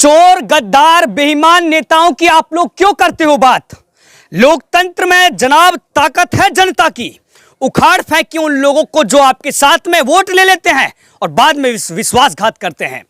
चोर, गद्दार, बेईमान नेताओं की आप लोग क्यों करते हो बात? लोकतंत्र में जनाब ताकत है जनता की। उखाड़ फेंकिए उन लोगों को जो आपके साथ में वोट ले लेते हैं और बाद में विश्वासघात करते हैं।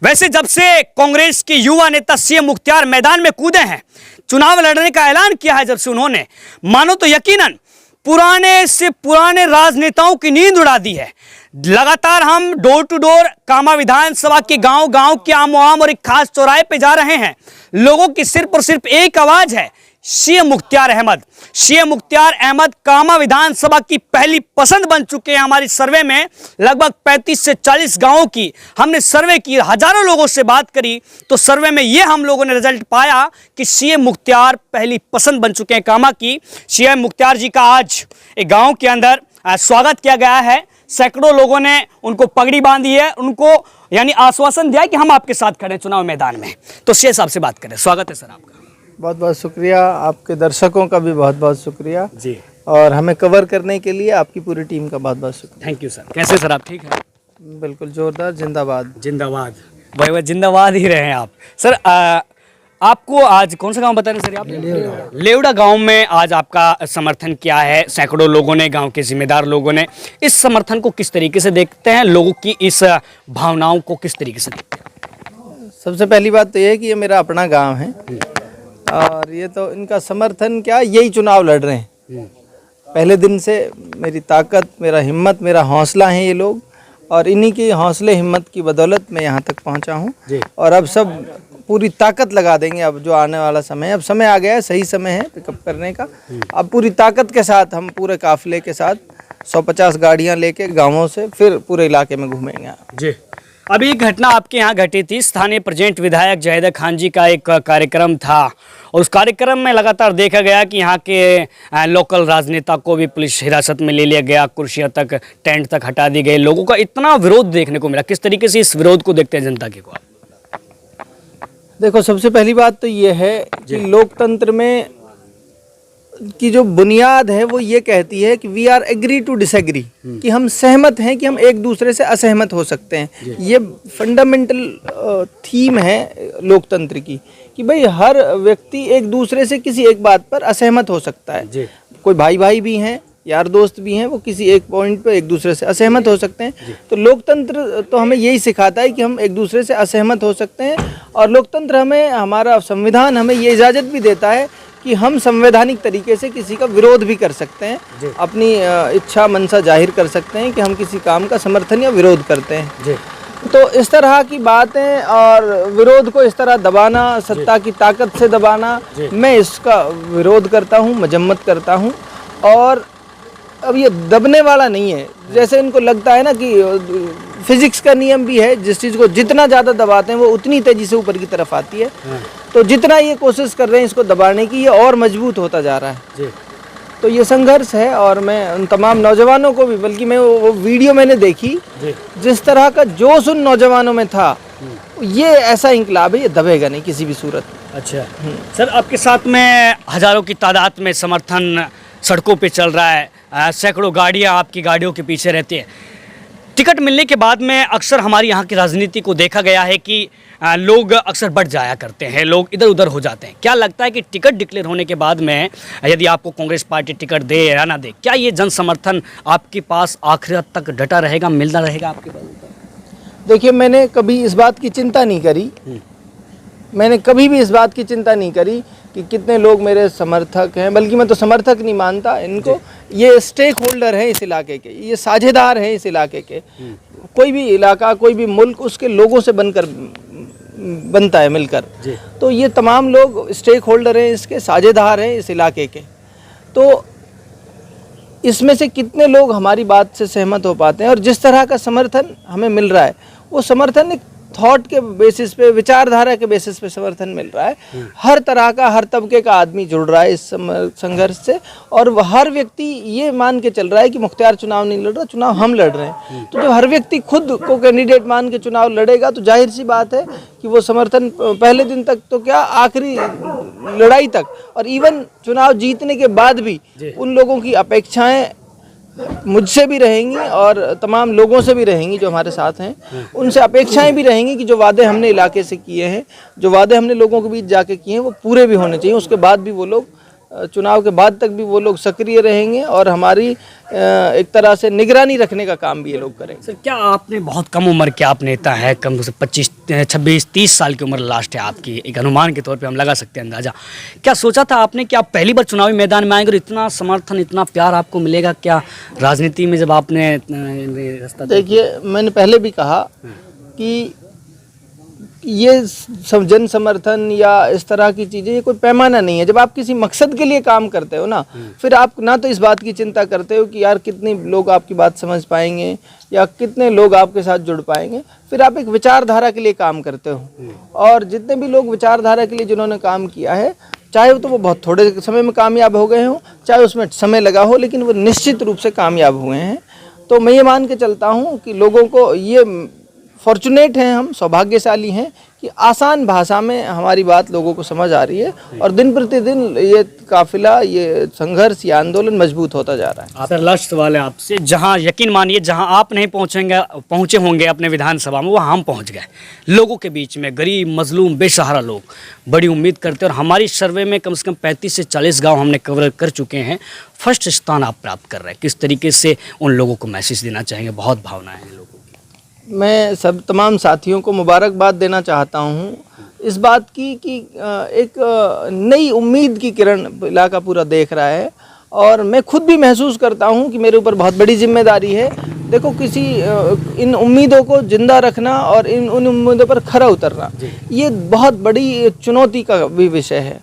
वैसे जब से कांग्रेस के युवा नेता सीएम मुख्तार मैदान में कूदे हैं, चुनाव लड़ने का ऐलान किया है, जब से उन्होंने मानो तो यकीनन पुराने से पुराने राजनेताओं की नींद उड़ा दी है। लगातार हम डोर टू डोर कामा विधानसभा के गांव गांव के आमो आम और एक खास चौराहे पे जा रहे हैं। लोगों की सिर्फ और सिर्फ एक आवाज है, सीएम मुख्तार अहमद। सीएम मुख्तार अहमद कामा विधानसभा की पहली पसंद बन चुके हैं। हमारी सर्वे में लगभग 35 से 40 गांवों की हमने सर्वे की, हजारों लोगों से बात करी, तो सर्वे में ये हम लोगों ने रिजल्ट पाया कि सीएम मुख्तार पहली पसंद बन चुके हैं कामा की। सीएम मुख्तार जी का आज एक गांव के अंदर स्वागत किया गया है। सैकड़ों लोगों ने उनको पगड़ी बांधी है, उनको यानी आश्वासन दिया है कि हम आपके साथ खड़े हैं चुनाव मैदान में। तो सीएम साहब से बात करें। स्वागत है सर आपका। बहुत बहुत शुक्रिया, आपके दर्शकों का भी बहुत बहुत शुक्रिया जी, और हमें कवर करने के लिए आपकी पूरी टीम का बहुत बहुत शुक्रिया। Thank you sir. कैसे सर आप? ठीक है, बिल्कुल जोरदार, जिंदाबाद। जिंदाबाद भाई, वह जिंदाबाद ही रहे हैं आप। सर आपको आज कौन सा गांव बता रहे हैं सर आप? लेवड़ा गांव में आज आपका समर्थन किया है सैकड़ों लोगों ने, गांव के जिम्मेदार लोगों ने। इस समर्थन को किस तरीके से देखते हैं? लोगों की इस भावनाओं को किस तरीके से देखते हैं? सबसे पहली बात तो ये है कि ये मेरा अपना गांव है और ये तो इनका समर्थन क्या, यही चुनाव लड़ रहे हैं। पहले दिन से मेरी ताकत, मेरा हिम्मत, मेरा हौसला है ये लोग, और इन्हीं की हौसले हिम्मत की बदौलत मैं यहाँ तक पहुँचा हूँ। और अब सब पूरी ताकत लगा देंगे। अब जो आने वाला समय है, अब समय आ गया है, सही समय है पिकअप करने का। अब पूरी ताकत के साथ हम पूरे काफिले के साथ 150 गाड़ियाँ लेके गाँवों से फिर पूरे इलाके में घूमेंगे। जी, अभी एक घटना आपके यहाँ घटी थी। स्थानीय प्रेजेंट विधायक जहीदा खान जी का एक कार्यक्रम था और उस कार्यक्रम में लगातार देखा गया कि यहाँ के लोकल राजनेता को भी पुलिस हिरासत में ले लिया गया, कुर्सियाँ तक, टेंट तक हटा दी गई। लोगों का इतना विरोध देखने को मिला। किस तरीके से इस विरोध को देखते हैं जनता के को? देखो, सबसे पहली बात तो ये है कि लोकतंत्र में की जो बुनियाद है वो ये कहती है कि we are agree to disagree, कि हम सहमत हैं कि हम एक दूसरे से असहमत हो सकते हैं। ये फंडामेंटल थीम है लोकतंत्र की, कि भाई हर व्यक्ति एक दूसरे से किसी एक बात पर असहमत हो सकता है। कोई भाई भाई भी हैं, यार दोस्त भी हैं, वो किसी एक पॉइंट पे एक दूसरे से असहमत हो सकते हैं। तो लोकतंत्र तो हमें यही सिखाता है कि हम एक दूसरे से असहमत हो सकते हैं, और लोकतंत्र हमें, हमारा संविधान हमें ये इजाज़त भी देता है कि हम संवैधानिक तरीके से किसी का विरोध भी कर सकते हैं, अपनी इच्छा मनसा जाहिर कर सकते हैं कि हम किसी काम का समर्थन या विरोध करते हैं। तो इस तरह की बातें और विरोध को इस तरह दबाना, सत्ता की ताकत से दबाना, मैं इसका विरोध करता हूँ, मजम्मत करता हूँ। और अब ये दबने वाला नहीं है, जैसे इनको लगता है ना कि फिजिक्स का नियम भी है, जिस चीज़ को जितना ज़्यादा दबाते हैं वो उतनी तेज़ी से ऊपर की तरफ आती है। तो जितना ये कोशिश कर रहे हैं इसको दबाने की, ये और मजबूत होता जा रहा है। तो ये संघर्ष है, और मैं उन तमाम नौजवानों को भी, बल्कि मैं वो वीडियो मैंने देखी, जिस तरह का जोश उन नौजवानों में था, ये ऐसा इंकलाब है, ये दबेगा नहीं किसी भी सूरत में। अच्छा सर, आपके साथ में हजारों की तादाद में समर्थन सड़कों पे चल रहा है, सैकड़ों गाड़ियां आपकी गाड़ियों के पीछे रहती हैं। टिकट मिलने के बाद में अक्सर हमारी यहाँ की राजनीति को देखा गया है कि लोग अक्सर बढ़ जाया करते हैं, लोग इधर उधर हो जाते हैं। क्या लगता है कि टिकट डिक्लेयर होने के बाद में यदि आपको कांग्रेस पार्टी टिकट दे या ना दे, क्या ये जन समर्थन आपके पास आखिर तक डटा रहेगा, मिलना रहेगा आपके पास? देखिए, मैंने कभी इस बात की चिंता नहीं करी, मैंने कभी भी इस बात की चिंता नहीं करी कि कितने लोग मेरे समर्थक हैं, बल्कि मैं तो समर्थक नहीं मानता इनको। ये स्टेक होल्डर हैं इस इलाके के, ये साझेदार हैं इस इलाके के। कोई भी इलाका, कोई भी मुल्क उसके लोगों से बनता है मिलकर। तो ये तमाम लोग स्टेक होल्डर हैं, इसके साझेदार हैं इस इलाके के। तो इसमें से कितने लोग हमारी बात से सहमत हो पाते हैं, और जिस तरह का समर्थन हमें मिल रहा है वो समर्थन एक थॉट के बेसिस पे, विचारधारा के बेसिस पे समर्थन मिल रहा है। हर तरह का, हर तबके का आदमी जुड़ रहा है इस संघर्ष से, और हर व्यक्ति ये मान के चल रहा है कि मुख्तार चुनाव नहीं लड़ रहा, चुनाव हम लड़ रहे हैं। तो जब हर व्यक्ति खुद को कैंडिडेट मान के चुनाव लड़ेगा तो जाहिर सी बात है कि वो समर्थन पहले दिन तक तो क्या, आखिरी लड़ाई तक, और इवन चुनाव जीतने के बाद भी उन लोगों की अपेक्षाएं मुझसे भी रहेंगी और तमाम लोगों से भी रहेंगी जो हमारे साथ हैं। उनसे अपेक्षाएं भी रहेंगी कि जो वादे हमने इलाके से किए हैं, जो वादे हमने लोगों के बीच जाके किए हैं, वो पूरे भी होने चाहिए। उसके बाद भी वो लोग, चुनाव के बाद तक भी वो लोग सक्रिय रहेंगे और हमारी एक तरह से निगरानी रखने का काम भी ये लोग करेंगे। सर, क्या आपने बहुत कम उम्र के आप नेता है, कम से 25, 26, 30 साल की उम्र लास्ट है आपकी, एक अनुमान के तौर पे हम लगा सकते हैं अंदाजा। क्या सोचा था आपने कि आप पहली बार चुनावी मैदान में आएंगे और इतना समर्थन, इतना प्यार आपको मिलेगा? क्या राजनीति में जब आपने रास्ता देखिए, मैंने पहले भी कहा कि ये सब जन समर्थन या इस तरह की चीज़ें, ये कोई पैमाना नहीं है। जब आप किसी मकसद के लिए काम करते हो ना, फिर आप ना तो इस बात की चिंता करते हो कि यार कितने लोग आपकी बात समझ पाएंगे या कितने लोग आपके साथ जुड़ पाएंगे, फिर आप एक विचारधारा के लिए काम करते हो। और जितने भी लोग विचारधारा के लिए जिन्होंने काम किया है, चाहे तो वो बहुत थोड़े समय में कामयाब हो गए हों, चाहे उसमें समय लगा हो, लेकिन वो निश्चित रूप से कामयाब हुए हैं। तो मैं ये मान के चलता हूँ कि लोगों को ये फॉर्चुनेट हैं, हम सौभाग्यशाली हैं कि आसान भाषा में हमारी बात लोगों को समझ आ रही है और दिन प्रतिदिन ये काफिला, ये संघर्ष, ये आंदोलन मजबूत होता जा रहा है। आप लास्ट सवाल है आपसे, जहां यकीन मानिए जहां आप नहीं पहुंचे होंगे अपने विधानसभा में, वहां हम पहुंच गए लोगों के बीच में, गरीब, मजलूम, बेसहारा लोग बड़ी उम्मीद करते हैं। और हमारी सर्वे में कम से कम 35 से 40 गाँव हमने कवर कर चुके हैं। फर्स्ट स्थान आप प्राप्त कर रहे हैं, किस तरीके से उन लोगों को मैसेज देना चाहेंगे? बहुत भावनाएं हैं लोगों की। मैं सब तमाम साथियों को मुबारकबाद देना चाहता हूँ इस बात की कि एक नई उम्मीद की किरण इलाका पूरा देख रहा है और मैं खुद भी महसूस करता हूँ कि मेरे ऊपर बहुत बड़ी जिम्मेदारी है। देखो, किसी इन उम्मीदों को जिंदा रखना और उन उम्मीदों पर खरा उतरना, ये बहुत बड़ी चुनौती का भी विषय है।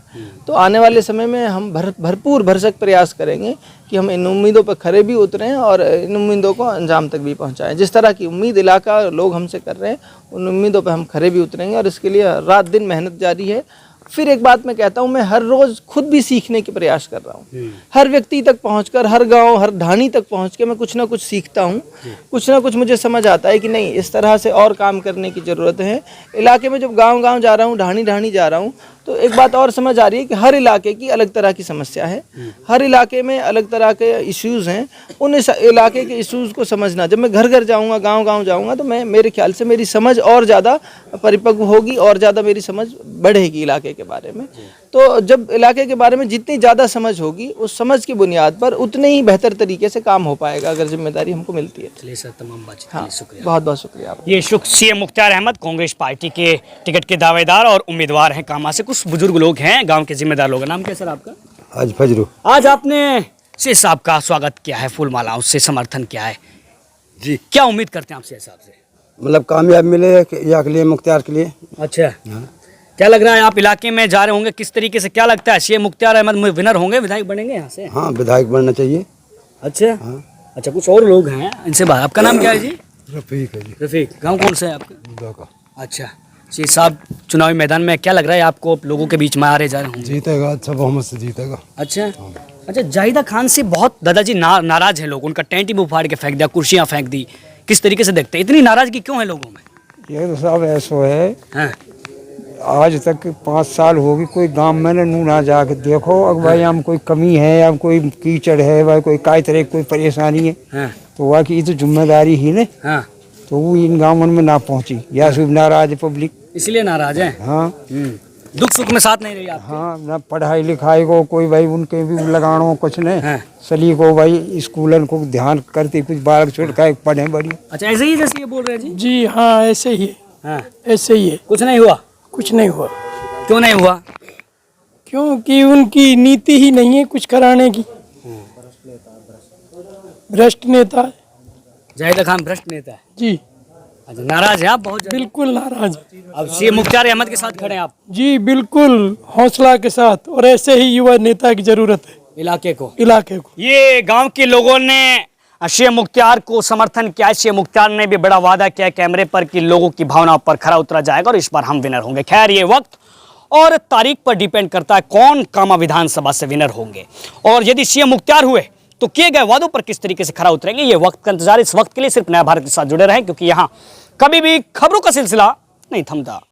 तो आने वाले समय में हम भरपूर भरसक प्रयास करेंगे कि हम इन उम्मीदों पर खरे भी उतरें और इन उम्मीदों को अंजाम तक भी पहुंचाएं। जिस तरह की उम्मीद इलाका लोग हमसे कर रहे हैं, उन उम्मीदों पर हम खरे भी उतरेंगे और इसके लिए रात दिन मेहनत जारी है। फिर एक बात मैं कहता हूँ, मैं हर रोज़ खुद भी सीखने के प्रयास कर रहा हूँ। हर व्यक्ति तक पहुँचकर, हर गांव, हर ढाणी तक पहुँच के मैं कुछ ना कुछ सीखता हूँ, कुछ ना कुछ मुझे समझ आता है कि नहीं, इस तरह से और काम करने की ज़रूरत है। इलाके में जब गांव-गांव जा रहा हूँ, ढाणी जा रहा हूँ, तो एक बात और समझ आ रही है कि हर इलाके की अलग तरह की समस्या है, हर इलाके में अलग तरह के इश्यूज़ हैं। उन इस इलाके के इश्यूज़ को समझना, जब मैं घर घर जाऊंगा, गांव-गांव जाऊंगा, तो मैं, मेरे ख्याल से मेरी समझ और ज़्यादा परिपक्व होगी और ज़्यादा मेरी समझ बढ़ेगी इलाके के बारे में। तो जब इलाके के बारे में जितनी ज़्यादा समझ होगी, उस समझ की बुनियाद पर उतने ही बेहतर तरीके से काम हो पाएगा, अगर जिम्मेदारी हमको मिलती है। चलिए सर, तमाम बातचीत के हाँ, लिए शुक्रिया। बहुत बहुत शुक्रिया। ये सीएम मुख्तार अहमद कांग्रेस पार्टी के टिकट के दावेदार और उम्मीदवार हैं कामा से। कुछ बुजुर्ग लोग हैं, गांव के जिम्मेदार लोग हैं। नाम क्या सर आपका? आज फजरू। आज आपने शेष साहब का स्वागत किया है, फूल मालाओं से समर्थन किया है जी। क्या उम्मीद करते हैं आप शेष साहब से? मतलब कामयाब मिले या के लिए, मुख्तार के लिए। अच्छा, क्या लग रहा है, आप इलाके में जा रहे होंगे, किस तरीके से क्या लगता है, सीएम मुख्तार अहमद विनर होंगे, विधायक बनेंगे यहाँ से? हाँ, विधायक बनना चाहिए। अच्छा, अच्छा, कुछ और लोग हैं इनसे बात। आपका नाम क्या है जी? रफीक है जी। रफीक। गाँव कौन सा है आपका? का। अच्छा, शेष साहब चुनावी मैदान में क्या लग रहा है आपको, लोगों के बीच में आ रहे जा रहे होंगे? जीतेगा, अच्छा बहुमत से जीतेगा। अच्छा, अच्छा, जाहिदा खान से बहुत दादाजी नाराज हैं लोग, उनका टेंट ही उफाड़ के फेंक दिया, कुर्सियाँ फेंक दी। किस तरीके से देखते हैं, इतनी नाराजगी क्यों है लोगों में? ये तो सब ऐसा है, हाँ, आज तक 5 साल होगी कोई गांव में नू ना जाके देखो अब भाई हम कोई कमी है या कोई कीचड़ है, भाई कोई काय तरह की कोई परेशानी है, हाँ, तो वह की तो जिम्मेदारी ही ने, हाँ, तो वो इन गाँवों में ना पहुंची या सब नाराज है पब्लिक। इसलिए नाराज है। हाँ, दुख सुख में साथ नहीं रही आप? हाँ, ना पढ़ाई लिखाई को कोई भाई उनके भी लगानो कुछ नहीं। हाँ। सली को भाई स्कूलन को ध्यान करते, कुछ बालक छोड़ पढ़े बड़ी। अच्छा, ऐसे ही जैसे ये बोल रहे हैं जी? जी हाँ, ऐसे ही है। हाँ, ऐसे ही है। कुछ नहीं हुआ? कुछ नहीं हुआ। क्यों नहीं हुआ? क्योंकि उनकी नीति ही नहीं है कुछ कराने की। भ्रष्ट नेता है। जाहिदा खान भ्रष्ट नेता है जी। अच्छा, नाराज है आप बहुत ज्यादा? बिल्कुल नाराज है। अब सीएम मुख्तार अहमद के साथ खड़े हैं आप जी बिल्कुल हौसला के साथ, और ऐसे ही युवा नेता की जरूरत है इलाके को। ये गांव के लोगों ने सीएम मुख्तार को समर्थन किया है। सीएम मुख्तार ने भी बड़ा वादा किया कैमरे पर कि लोगों की भावनाओं पर खरा उतरा जाएगा और इस बार हम विनर होंगे। खैर, ये वक्त और तारीख पर डिपेंड करता है कौन कामा विधानसभा से विनर होंगे, और यदि सीएम मुख्तार हुए तो किए गए वादों पर किस तरीके से खरा उतरेंगे, ये वक्त का इंतजार। इस वक्त के लिए सिर्फ नया भारत के साथ जुड़े रहें, क्योंकि यहाँ कभी भी खबरों का सिलसिला नहीं थमता।